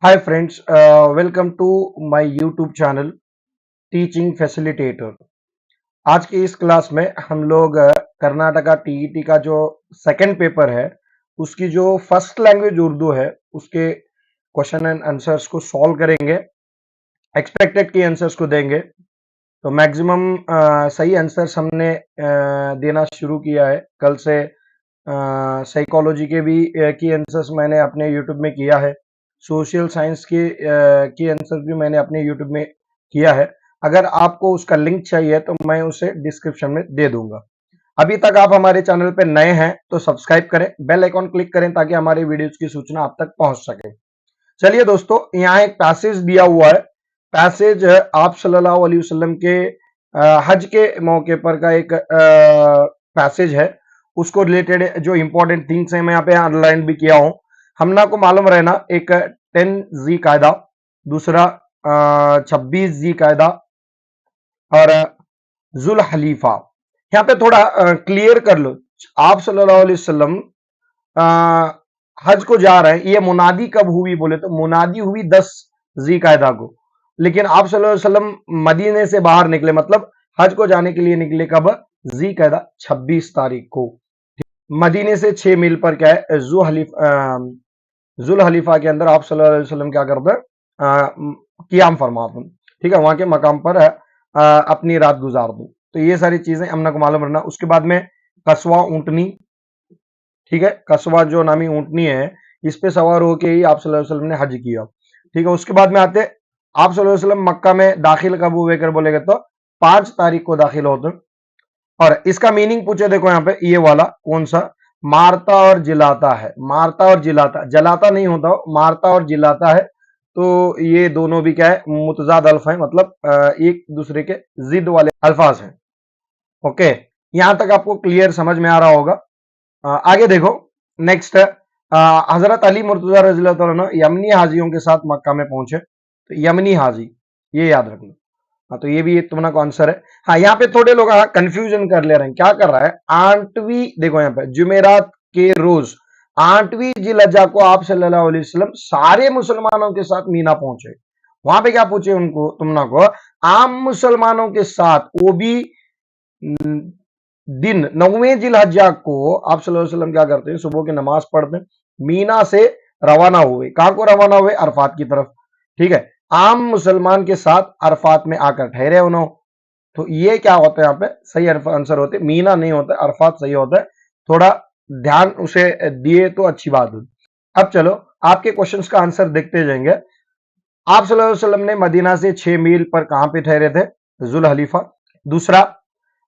Hi friends, welcome to my YouTube channel teaching facilitator. आज की इस क्लास में हम लोग कर्नाटका टीईटी का जो सेकंड पेपर है उसकी जो फर्स्ट लैंग्वेज उर्दू है उसके क्वेश्चन एंड आंसर्स को सॉल्व करेंगे। एक्सपेक्टेड की आंसर्स को देंगे तो मैक्सिमम सही आंसर्स हमने देना शुरू किया है। कल से साइकोलॉजी के भी की आंसर्स मैंने अपने यूट्यूब में किया है। सोशल साइंस की आंसर्स भी मैंने अपने यूट्यूब में किया है। अगर आपको उसका लिंक चाहिए तो मैं उसे डिस्क्रिप्शन में दे दूंगा। अभी तक आप हमारे चैनल पे नए हैं तो सब्सक्राइब करें, बेल आइकॉन क्लिक करें ताकि हमारे वीडियोस की सूचना आप तक पहुंच सके। चलिए दोस्तों, यहाँ एक पैसेज दिया हुआ है। पैसेज आप सल्लल्लाहु अलैहि वसल्लम के हज के मौके पर का एक पैसेज है। उसको रिलेटेड जो इंपॉर्टेंट थिंग्स हैं मैं यहाँ पे अंडरलाइन भी किया हूँ। हमना को मालूम रहना, एक 10 जी कायदा, दूसरा 26 जी कायदा और जुल हलीफा। यहाँ पे थोड़ा क्लियर कर लो। आप सल्लल्लाहु अलैहि वसल्लम अ, हज को जा रहे हैं, ये मुनादी कब हुई बोले तो मुनादी हुई 10 जी कायदा को। लेकिन आप सल्लल्लाहु अलैहि वसल्लम मदीने से बाहर निकले, मतलब हज को जाने के लिए निकले कब? जी कायदा 26 तारीख को। मदीने से 6 मील पर क्या है, जुल हलीफा के अंदर आप सल्लल्लाहु अलैहि वसल्लम क्या करते हैं, कियाम फरमाते हैं। ठीक है, वहां के मकाम पर अपनी रात गुजार दो। तो ये सारी चीजें हमने को मालूम रखना। उसके बाद में कस्वा ऊंटनी, ठीक है, कस्वा जो नामी ऊंटनी है, इस पे सवार होके ही आप सल्लल्लाहु अलैहि वसल्लम ने हज किया। ठीक है, उसके बाद में आते आप सल्लल्लाहु अलैहि वसल्लम मक्का में दाखिल कब हुए कर बोलेगे तो 5 तारीख को दाखिल होते हैं। और इसका मीनिंग पूछे, देखो यहाँ पे ये वाला कौन सा, मारता और जिलाता है। मारता और जिलाता, जलाता नहीं होता, मारता और जिलाता है। तो ये दोनों भी क्या है, मुतजाद अल्फ है, मतलब एक दूसरे के जिद वाले अल्फाज हैं। ओके, यहां तक आपको क्लियर समझ में आ रहा होगा। आगे देखो, नेक्स्ट हजरत अली मुर्तजा रज़ी अल्लाह तआला अन्हु यमनी हाजियों के साथ मक्का में पहुंचे। तो यमनी हाजी, ये याद रखना। हाँ, तो ये भी एक तुम्हारा को आंसर है। हाँ, यहाँ पे थोड़े लोग कंफ्यूजन कर ले रहे हैं। क्या कर रहा है, 8वीं, देखो यहाँ पे जुमेरात के रोज 8वीं जिलहज्जा को आप सल्लल्लाहु अलैहि वसल्लम सारे मुसलमानों के साथ मीना पहुंचे। वहां पे क्या पूछे उनको, तुमना को आम मुसलमानों के साथ, वो भी दिन 9वें जिलहज्जा को आप सल्लल्लाहु अलैहि वसल्लम क्या करते हैं, सुबह की नमाज पढ़ते हैं, मीना से रवाना हुए। कहां को रवाना हुए? अरफात की तरफ। ठीक है, आम मुसलमान के साथ अरफात में आकर ठहरे उन्होंने। तो ये क्या होता है, यहाँ पे सही आंसर होते, मीना नहीं होता, अरफात सही होता है। थोड़ा ध्यान उसे दिए तो अच्छी बात होती। अब चलो आपके क्वेश्चंस का आंसर देखते जाएंगे। आप सल्लल्लाहु अलैहि वसल्लम ने मदीना से 6 मील पर कहां पे ठहरे थे? जुल हलीफा। दूसरा,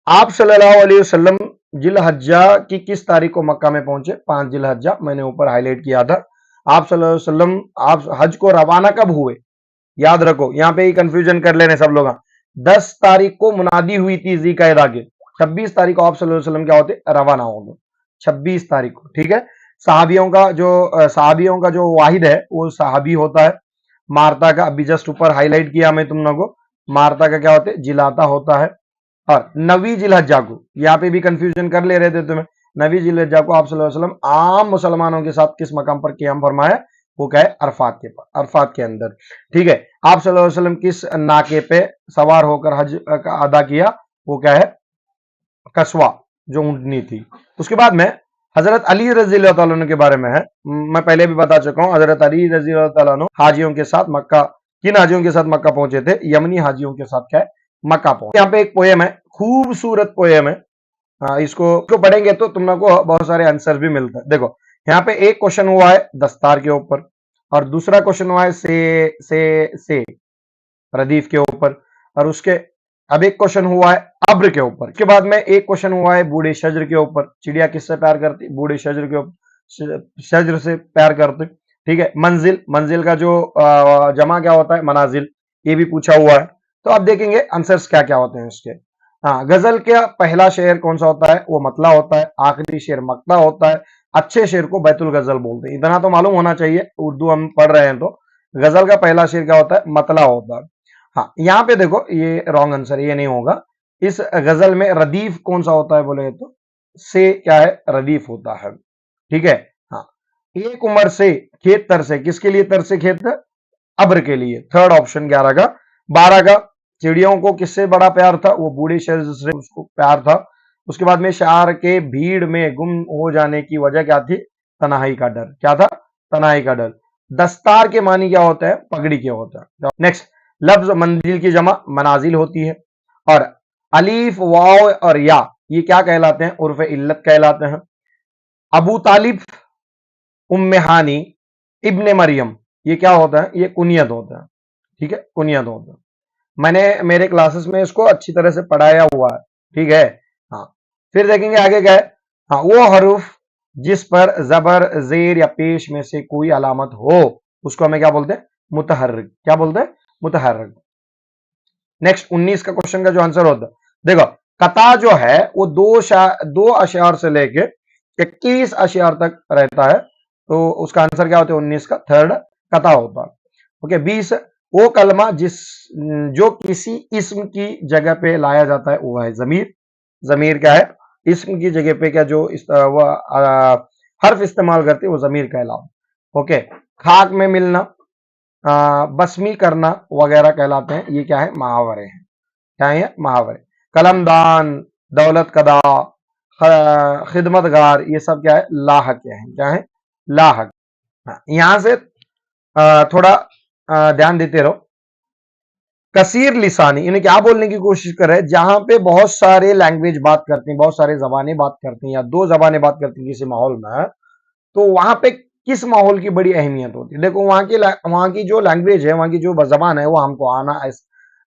आप सल्लल्लाहु अलैहि वसल्लम जिलहज्जा की किस तारीख को मक्का में पहुंचे? 5 जिलहज्जा, मैंने ऊपर हाईलाइट किया था। आप सल्लल्लाहु अलैहि वसल्लम आप हज को रवाना कब हुए? याद रखो, यहां पे ही कंफ्यूजन कर लेने सब लोग। 10 तारीख को मुनादी हुई थी जी कायदा के, 26 तारीख को आप सल्लल्लाहु अलैहि वसल्लम क्या होते? रवाना हो गए 26 तारीख को। ठीक है, सहाबियों का जो वाहिद है वो सहाबी होता है। मारता का अभी जस्ट ऊपर हाईलाइट किया मैं तुम लोगों को, मारता का क्या होते? जिलाता होता है। और नवी जिलहज्जा को, यहाँ पे भी कंफ्यूजन कर ले रहे थे तुम्हें, नवी जिलहज्जा को आप सल्लल्लाहु अलैहि वसल्लम आम मुसलमानों के साथ किस मकाम पर क़याम फरमाया? वो क्या है? अरफात के पास, अरफात के अंदर। ठीक है, आप सल्लल्लाहु अलैहि वसल्लम किस नाके पे सवार होकर हज का अदा किया? वो क्या है? कस्वा, जो ऊंटनी थी। उसके बाद में हजरत अली रजी अल्लाह तआला अन्हु के बारे में है। मैं पहले भी बता चुका हूं, हजरत अली रजी अल्लाह तआला अन्हु हाजियों के साथ मक्का, किन हाजियों के साथ मक्का पहुंचे थे? यमनी हाजियों के साथ क्या है? मक्का पहुंचे। यहाँ पे एक पोएम है, खूबसूरत पोएम है। इसको पढ़ेंगे तो तुम लोग को बहुत सारे आंसर भी मिलते हैं। देखो यहाँ पे एक क्वेश्चन हुआ है दस्तार के ऊपर, और दूसरा क्वेश्चन हुआ है से रदीफ के ऊपर, और उसके अब एक क्वेश्चन हुआ है अब्र के ऊपर। इसके बाद में एक क्वेश्चन हुआ है बूढ़े शजर के ऊपर। चिड़िया किससे प्यार करती? बूढ़े शजर के ऊपर, शजर से प्यार करती। ठीक है, मंजिल, मंजिल का जो जमा क्या होता है? मनाजिल। ये भी पूछा हुआ है। तो अब देखेंगे आंसर्स क्या क्या होते हैं इसके। हाँ, गजल का पहला शेर कौन सा होता है? वो मतला होता है। आखिरी शेर मक्ता होता है। अच्छे शेर को बैतुल गजल बोलते हैं। इतना तो मालूम होना चाहिए, उर्दू हम पढ़ रहे हैं तो। गजल का पहला शेर क्या होता है? मतला होता है। हाँ, यहाँ पे देखो ये रॉन्ग आंसर, ये नहीं होगा। इस गजल में रदीफ कौन सा होता है बोले तो से क्या है? रदीफ होता है। ठीक है, हाँ। एक उम्र से खेत तर से, किसके लिए तर से खेत? अब्र के लिए, थर्ड ऑप्शन 11 का। 12 का, चिड़ियों को किससे बड़ा प्यार था? वो बूढ़े शेर से उसको प्यार था। उसके बाद में शार के भीड़ में गुम हो जाने की वजह क्या थी? तनाई का डर। क्या था? तनाई का डर। दस्तार के मानी क्या होता है? पगड़ी क्या होता है। नेक्स्ट, लफ्ज मंजिल की जमा मनाजिल होती है। और अलीफ, वाव और या ये क्या कहलाते हैं? उर्फ इल्लत कहलाते हैं। अबू तालिब, उम्मे हानी, इब्ने मरियम, ये क्या होता है? ये कुनियत होता है। ठीक है, कुनियत होता है। मैंने मेरे क्लासेस में इसको अच्छी तरह से पढ़ाया हुआ है। ठीक है। हाँ, फिर देखेंगे आगे क्या है। हाँ, वो हरूफ जिस पर जबर, जेर या पेश में से कोई अलामत हो उसको हमें क्या बोलते हैं? मुतहर्रिक। क्या बोलते हैं? मुतहर्रिक। नेक्स्ट 19 का क्वेश्चन का जो आंसर होता है, देखो कता जो है वो दो अशआर से लेके 21 अशआर तक रहता है, तो उसका आंसर क्या होता है? 19 का थर्ड कता होता है। ओके। 20, वो कलमा जो किसी इस्म की जगह पे लाया जाता है वो है जमीर। जमीर क्या है? इस्म की जगह पे क्या जो हर्फ इस्तेमाल करते हैं वो जमीर कहलाता। ओके। खाक में मिलना, बसमी करना वगैरह कहलाते हैं। ये क्या है? मुहावरे हैं। क्या है? मुहावरे। कलमदान, दौलत कदा, खिदमतगार, ये सब क्या है? लाहक है। क्या है? लाहक। यहां से थोड़ा ध्यान देते रहो। कसीर लिसानी, इन्हें क्या बोलने की कोशिश कर रहे हैं? जहां पे बहुत सारे लैंग्वेज बात करते हैं, बहुत सारे जबानें बात करते हैं या दो जबानें बात करती हैं किसी माहौल में, तो वहां पे किस माहौल की बड़ी अहमियत होती है? देखो वहां की जो लैंग्वेज है, वहां की जो जबान है, वो हमको आना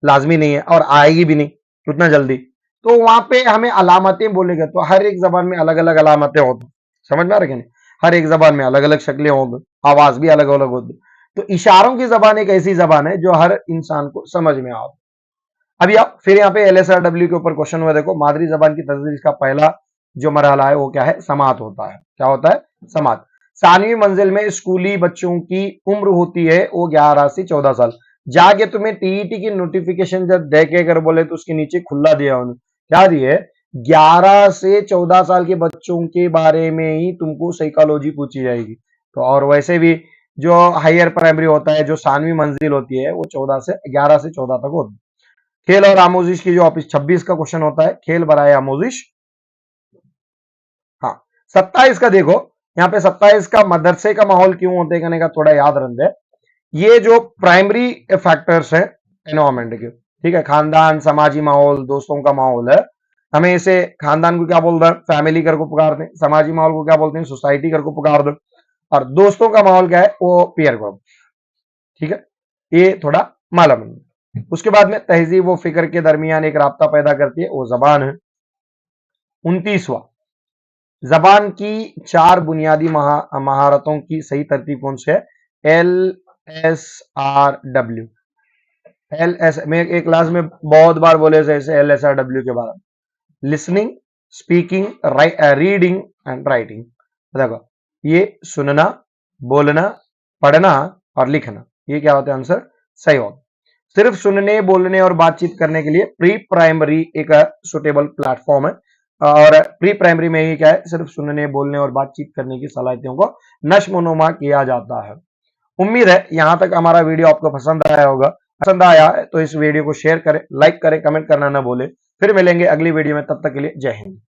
लाजमी नहीं है और आएगी भी नहीं उतना जल्दी। तो वहां पे हमें अलामतें बोलेगा, तो हर एक जबान में अलग अलग अलामतें होती। समझ में आ रही है? हर एक जबान में अलग अलग शक्लें होंगी, आवाज भी अलग अलग होती। तो इशारों की जबान एक ऐसी जबान है जो हर इंसान को समझ में आती। अभी आप फिर यहाँ पे LSRW के ऊपर क्वेश्चन हुआ, देखो मादरी जबान की तदरीस का पहला जो मरहला है वो क्या है? समात होता है। क्या होता है? समात। 7वीं मंजिल में स्कूली बच्चों की उम्र होती है वो 11 से 14 साल। जाके तुम्हें टीईटी की नोटिफिकेशन जब देखे अगर बोले तो उसके नीचे खुला दिया उन्होंने, क्या दिए? 11 से 14 साल के बच्चों के बारे में ही तुमको साइकोलॉजी पूछी जाएगी। तो और वैसे भी जो हायर प्राइमरी होता है, जो 7वीं मंजिल होती है, वो 11 से 14 तक होती है। खेल और आमोजिश की जो ऑफिस 26 का क्वेश्चन होता है, खेल बराए आमोजिश। हाँ, 27 का देखो, यहाँ पे 27 का मदरसे का माहौल क्यों होते कहने का थोड़ा याद रख दे। ये जो प्राइमरी फैक्टर्स है एनवायरमेंट के, ठीक है, खानदान, समाजी माहौल, दोस्तों का माहौल है। हमें इसे खानदान को क्या बोलते हैं? फैमिली कर को पुकारते हैं। समाजी माहौल को क्या बोलते हैं? सोसाइटी कर को पुकार दो। और दोस्तों का माहौल क्या है? वो पीयर ग्रुप। ठीक है, ये थोड़ा मालूम। उसके बाद में तहजीब व फिक्र के दरमियान एक राब्ता पैदा करती है, वो जबान है। 29वां, जबान की 4 बुनियादी महारतों की सही तरतीब कौन सी है? LSRW। मैं एक क्लास में बहुत बार बोले जैसे LSRW के बारे में, listening, speaking, reading and writing. देखो, ये सुनना, बोलना, पढ़ना और लिखना, ये क्या होता है? आंसर सही होता। सिर्फ सुनने, बोलने और बातचीत करने के लिए प्री प्राइमरी एक सुटेबल प्लेटफॉर्म है। और प्री प्राइमरी में ही क्या है? सिर्फ सुनने, बोलने और बातचीत करने की सलाहियतों को नश्मोनुमा किया जाता है। उम्मीद है यहां तक हमारा वीडियो आपको पसंद आया होगा। पसंद आया है तो इस वीडियो को शेयर करें, लाइक करें, कमेंट करना ना भूलें। फिर मिलेंगे अगली वीडियो में, तब तक के लिए जय हिंद।